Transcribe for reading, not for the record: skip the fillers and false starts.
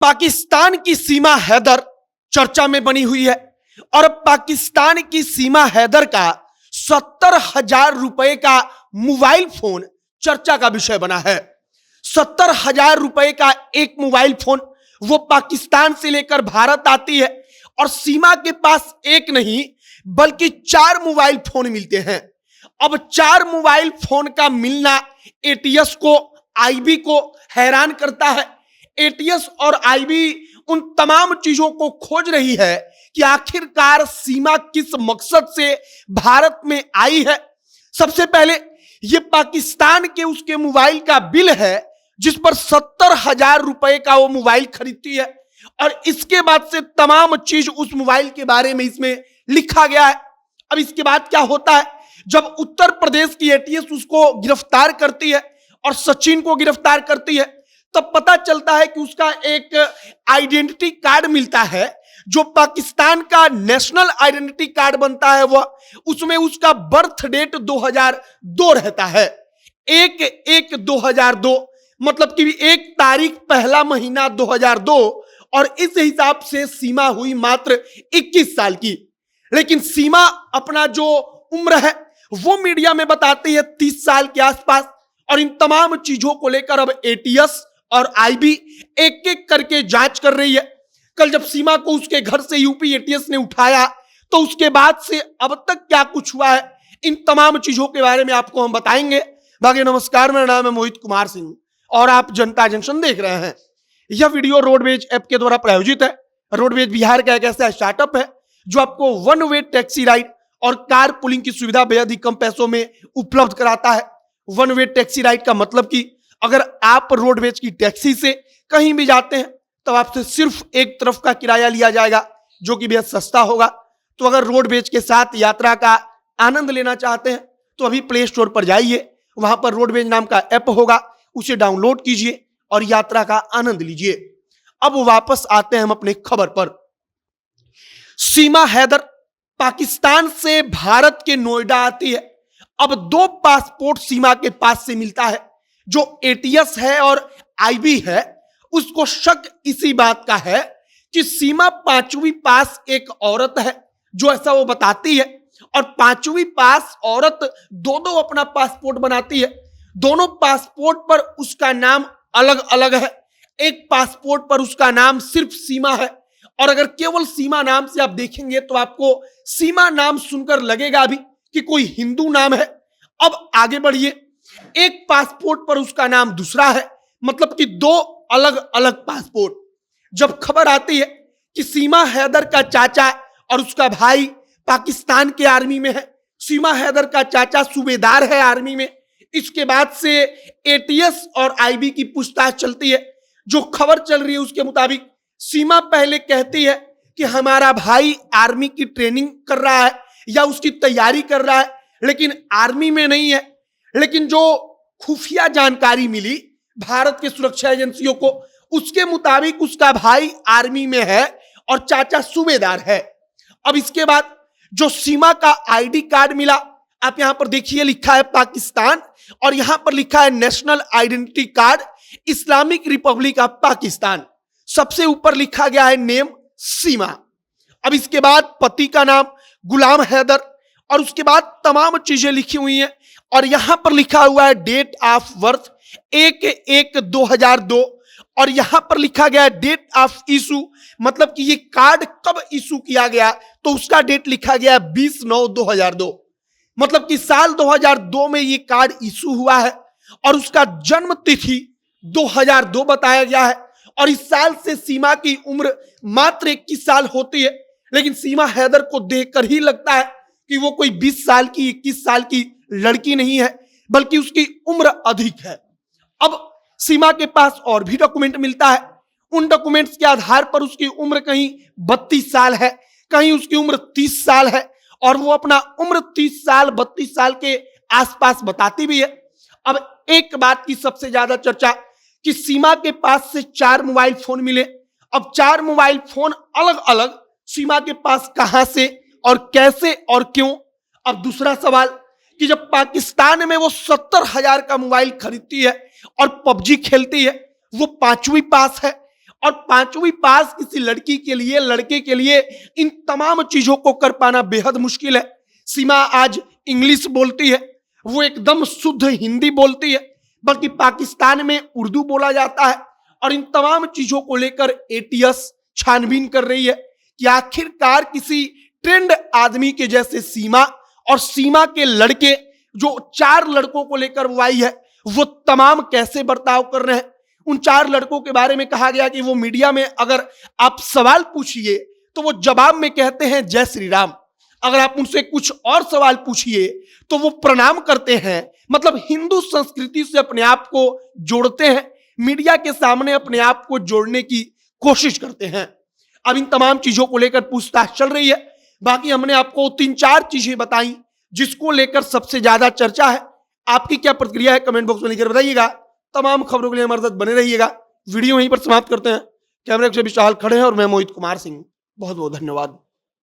पाकिस्तान की सीमा हैदर चर्चा में बनी हुई है और पाकिस्तान की सीमा हैदर का 70,000 रुपए का मोबाइल फोन चर्चा का विषय बना है। 70,000 रुपए का एक मोबाइल फोन वो पाकिस्तान से लेकर भारत आती है और सीमा के पास एक नहीं बल्कि 4 मोबाइल फोन मिलते हैं। अब 4 मोबाइल फोन का मिलना एटीएस को, आईबी को हैरान करता है। एटीएस और आईबी उन तमाम चीजों को खोज रही है कि आखिरकार सीमा किस मकसद से भारत में आई है। सबसे पहले ये पाकिस्तान के उसके मोबाइल का बिल है जिस पर 70,000 रुपए का वो मोबाइल खरीदती है और इसके बाद से तमाम चीज उस मोबाइल के बारे में इसमें लिखा गया है। अब इसके बाद क्या होता है, जब उत्तर प्रदेश की एटीएस उसको गिरफ्तार करती है और सचिन को गिरफ्तार करती है तब पता चलता है कि उसका एक आइडेंटिटी कार्ड मिलता है जो पाकिस्तान का नेशनल आइडेंटिटी कार्ड बनता है। वह उसमें उसका बर्थ डेट 2002 रहता है। 1/1/2002 मतलब कि 1 तारीख पहला महीना 2002 और इस हिसाब से सीमा हुई मात्र 21 साल की। लेकिन सीमा अपना जो उम्र है वो मीडिया में बताती है 30 साल के आसपास और इन तमाम चीजों को लेकर अब एटीएस और आईबी एक एक करके जांच कर रही है। कल जब सीमा को उसके घर से यूपी एटीएस ने उठाया तो उसके बाद से अब तक क्या कुछ हुआ है, इन तमाम चीजों के बारे में आपको हम बताएंगे। बाकी नमस्कार, मेरा नाम है मोहित कुमार सिंह और आप जनता जंक्शन देख रहे हैं। यह वीडियो रोडवेज ऐप के द्वारा प्रायोजित है। रोडवेज बिहार का एक ऐसा स्टार्टअप है जो आपको वन वे टैक्सी राइड और कार पुलिंग की सुविधा बेहद ही कम पैसों में उपलब्ध कराता है। वन वे टैक्सी राइड का मतलब कि अगर आप रोडवेज की टैक्सी से कहीं भी जाते हैं तो आपसे सिर्फ एक तरफ का किराया लिया जाएगा जो कि बेहद सस्ता होगा। तो अगर रोडवेज के साथ यात्रा का आनंद लेना चाहते हैं तो अभी प्ले स्टोर पर जाइए, वहां पर रोडवेज नाम का ऐप होगा, उसे डाउनलोड कीजिए और यात्रा का आनंद लीजिए। अब वापस आते हैं हम अपने खबर पर। सीमा हैदर पाकिस्तान से भारत के नोएडा आती है। अब 2 पासपोर्ट सीमा के पास से मिलता है। जो एटीएस है और आईबी है उसको शक इसी बात का है कि सीमा 5वीं पास एक औरत है, जो ऐसा वो बताती है, और 5वीं पास औरत दो अपना पासपोर्ट बनाती है। दोनों पासपोर्ट पर उसका नाम अलग अलग है। एक पासपोर्ट पर उसका नाम सिर्फ सीमा है और अगर केवल सीमा नाम से आप देखेंगे तो आपको सीमा नाम सुनकर लगेगा भी कि कोई हिंदू नाम है। अब आगे बढ़िए, एक पासपोर्ट पर उसका नाम दूसरा है, मतलब कि 2 अलग अलग पासपोर्ट। जब खबर आती है कि सीमा हैदर का चाचा और उसका भाई पाकिस्तान के आर्मी में है, सीमा हैदर का चाचा सूबेदार है आर्मी में, इसके बाद से एटीएस और आईबी की पूछताछ चलती है। जो खबर चल रही है उसके मुताबिक सीमा पहले कहती है कि हमारा भाई आर्मी की ट्रेनिंग कर रहा है या उसकी तैयारी कर रहा है, लेकिन आर्मी में नहीं है। लेकिन जो खुफिया जानकारी मिली भारत के सुरक्षा एजेंसियों को, उसके मुताबिक उसका भाई आर्मी में है और चाचा सूबेदार है। अब इसके बाद जो सीमा का आईडी कार्ड मिला, आप यहां पर देखिए लिखा है पाकिस्तान और यहां पर लिखा है national identity card Islamic Republic of Pakistan. सबसे ऊपर लिखा गया है नेम सीमा। अब इसके बाद पति का नाम गुलाम हैदर और उसके बाद तमाम चीजें लिखी हुई हैं और यहां पर लिखा हुआ है डेट ऑफ बर्थ 1/1/2002 और यहां पर लिखा गया है डेट ऑफ इशू, मतलब कि ये कार्ड कब इशू किया गया तो उसका डेट लिखा गया है 20/9/2002, मतलब कि साल 2002 में ये कार्ड इशू हुआ है और उसका जन्म तिथि 2002 बताया गया है। और इस साल से सीमा की उम्र मात्र 21 साल होती है, लेकिन सीमा हैदर को देखकर ही लगता है कि वो कोई 20 साल की 21 साल की लड़की नहीं है बल्कि उसकी उम्र अधिक है। अब सीमा के पास और भी डॉक्यूमेंट मिलता है। उन डॉक्यूमेंट्स के आधार पर उसकी उम्र कहीं 32 साल है, कहीं उसकी उम्र 30 साल है और वो अपना उम्र 30 साल 32 साल के आसपास बताती भी है। अब एक बात की सबसे ज्यादा चर्चा कि सीमा के पास से 4 मोबाइल फोन मिले। अब 4 मोबाइल फोन अलग अलग सीमा के पास कहां से और कैसे और क्यों। अब दूसरा सवाल कि जब पाकिस्तान में वो 70,000 का मोबाइल खरीदती है और पबजी खेलती है, वो 5वीं पास है और 5वीं पास किसी लड़की के लिए, लड़के के लिए इन तमाम चीजों को कर पाना बेहद मुश्किल है। सीमा आज इंग्लिश बोलती है, वो एकदम शुद्ध हिंदी बोलती है, बल्कि पाकिस्तान में उर्दू बोला जाता है। और इन तमाम चीजों को लेकर एटीएस छानबीन कर रही है कि आखिरकार किसी ट्रेंड आदमी के जैसे सीमा और सीमा के लड़के जो 4 लड़कों को लेकर वो आई है, वो तमाम कैसे बर्ताव कर रहे हैं। उन 4 लड़कों के बारे में कहा गया कि वो मीडिया में अगर आप सवाल पूछिए तो वो जवाब में कहते हैं जय श्री राम। अगर आप उनसे कुछ और सवाल पूछिए तो वो प्रणाम करते हैं। मतलब हिंदू संस्कृति से अपने आप को जोड़ते हैं, मीडिया के सामने अपने आप को जोड़ने की कोशिश करते हैं। अब इन तमाम चीजों को लेकर पूछताछ चल रही है। बाकी हमने आपको 3-4 चीजें बताई जिसको लेकर सबसे ज्यादा चर्चा है। आपकी क्या प्रतिक्रिया है कमेंट बॉक्स में लिखकर बताइएगा। तमाम खबरों के लिए हमारे साथ बने रहिएगा। वीडियो यहीं पर समाप्त करते हैं। कैमरे से विशाल खड़े हैं और मैं मोहित कुमार सिंह। बहुत बहुत धन्यवाद।